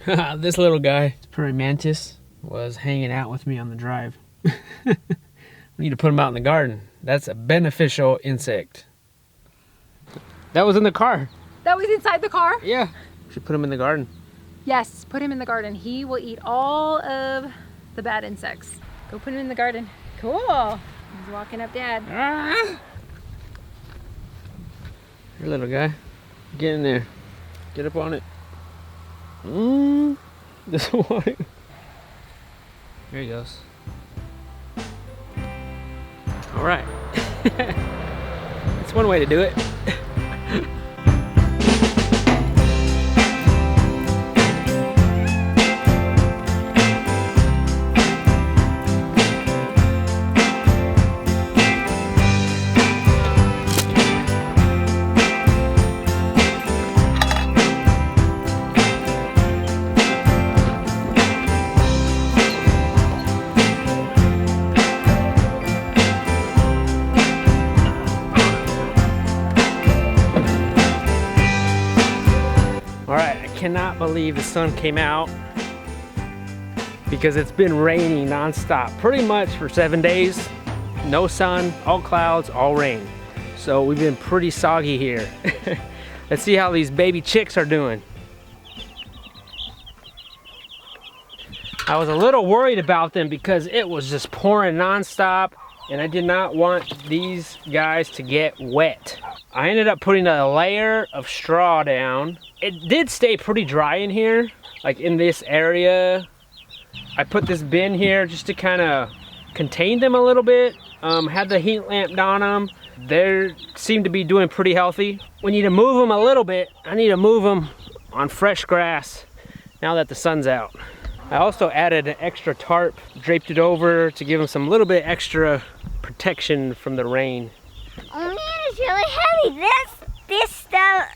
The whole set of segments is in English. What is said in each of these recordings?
This little guy, prairie mantis, was hanging out with me on the drive. We need to put him out in the garden. That's a beneficial insect. That was in the car. That was inside the car? Yeah. Should put him in the garden. Yes, put him in the garden. He will eat all of the bad insects. Go put him in the garden. Cool. He's walking up Dad. Ah! Here, little guy. Get in there. Get up on it. This one. There he goes. All right. That's one way to do it. Cannot believe the sun came out because it's been raining nonstop pretty much for 7 days. No sun, all clouds, all rain. So we've been pretty soggy here. Let's see how these baby chicks are doing. I was a little worried about them because it was just pouring nonstop and I did not want these guys to get wet. I ended up putting a layer of straw down. It did stay pretty dry in here, like in this area. I put this bin here just to kind of contain them a little bit. Had the heat lamp on them. They seem to be doing pretty healthy. We need to move them a little bit. I need to move them on fresh grass now that the sun's out. I also added an extra tarp, draped it over to give them some little bit extra protection from the rain. Oh man, it's really heavy. This stuff.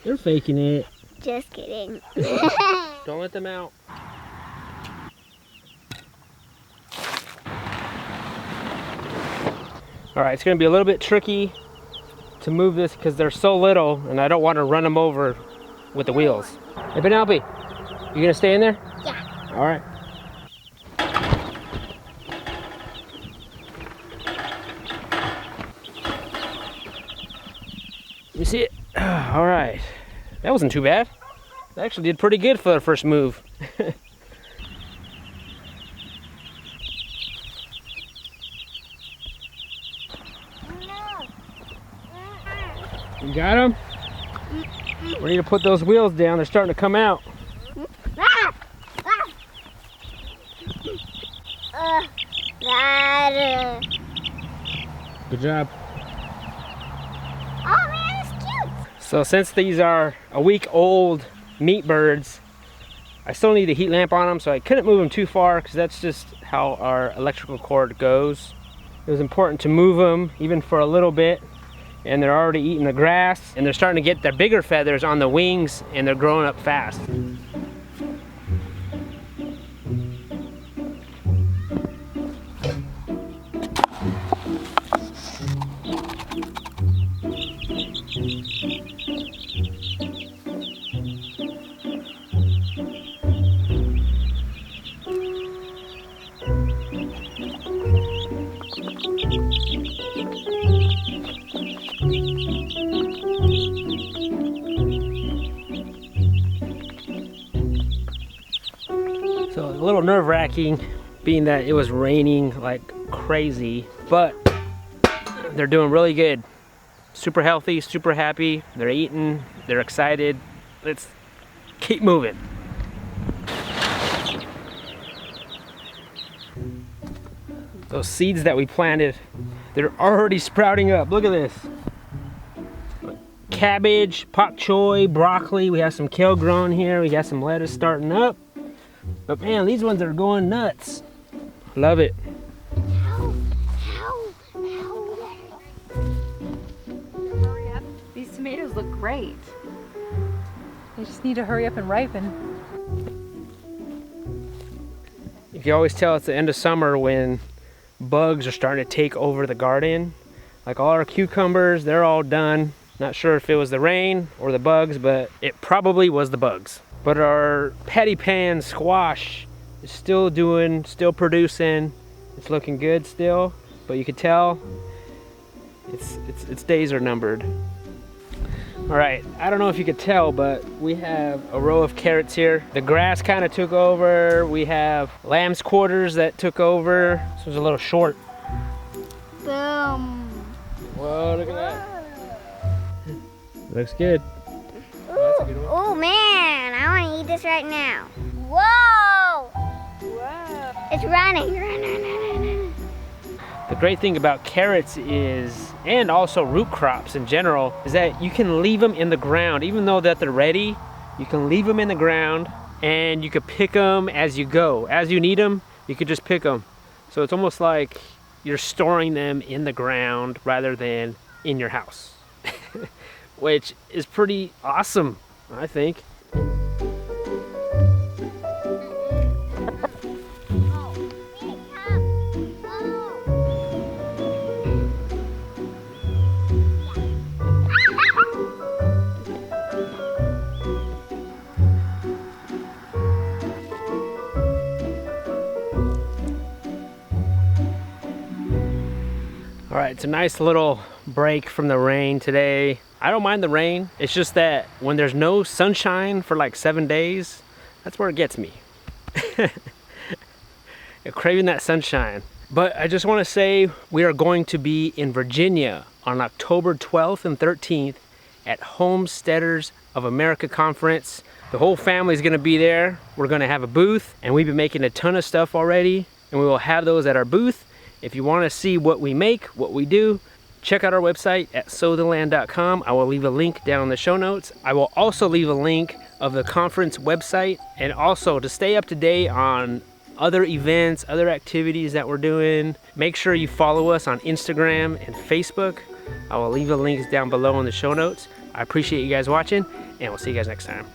They're faking it. Just kidding. Don't let them out. All right, it's gonna be a little bit tricky to move this because they're so little and I don't want to run them over with the wheels. Hey, Penelope, you gonna stay in there? Yeah. All right. You see it? All right. That wasn't too bad. That actually did pretty good for the first move. You got them? We need to put those wheels down. They're starting to come out. Good job. Oh man, it's cute. So since these are a week old meat birds, I still need a heat lamp on them, so I couldn't move them too far because that's just how our electrical cord goes. It was important to move them even for a little bit, and they're already eating the grass and they're starting to get their bigger feathers on the wings and they're growing up fast. So a little nerve-wracking being that it was raining like crazy, but they're doing really good. Super healthy, super happy. They're eating, they're excited. Let's keep moving. Those seeds that we planted, they're already sprouting up. Look at this. Cabbage, pak choi, broccoli. We have some kale growing here. We got some lettuce starting up. But man, these ones are going nuts. Love it. Hurry up. These tomatoes look great. They just need to hurry up and ripen. You can always tell it's the end of summer when bugs are starting to take over the garden. Like all our cucumbers, they're all done. Not sure if it was the rain or the bugs, but it probably was the bugs. But our patty pan squash is still producing. It's looking good still, but you can tell its days are numbered. All right, I don't know if you could tell, but we have a row of carrots here. The grass kind of took over. We have lamb's quarters that took over. This was a little short. Boom. Whoa, look at that. Looks good. Oh man, I want to eat this right now. Whoa! Whoa. It's running. The great thing about carrots is, and also root crops in general, is that you can leave them in the ground. Even though that they're ready, you can leave them in the ground and you can pick them as you go. As you need them, you can just pick them. So it's almost like you're storing them in the ground rather than in your house, which is pretty awesome, I think. All right, it's a nice little break from the rain today. I don't mind the rain. It's just that when there's no sunshine for like 7 days, that's where it gets me. You're craving that sunshine. But I just want to say we are going to be in Virginia on October 12th and 13th at Homesteaders of America Conference. The whole family is going to be there. We're going to have a booth, and we've been making a ton of stuff already, and we will have those at our booth. If you want to see what we make, what we do, check out our website at sowtheland.com. I will leave a link down in the show notes. I will also leave a link of the conference website, and also to stay up to date on other events, other activities that we're doing, make sure you follow us on Instagram and Facebook. I will leave the links down below in the show notes. I appreciate you guys watching, and we'll see you guys next time.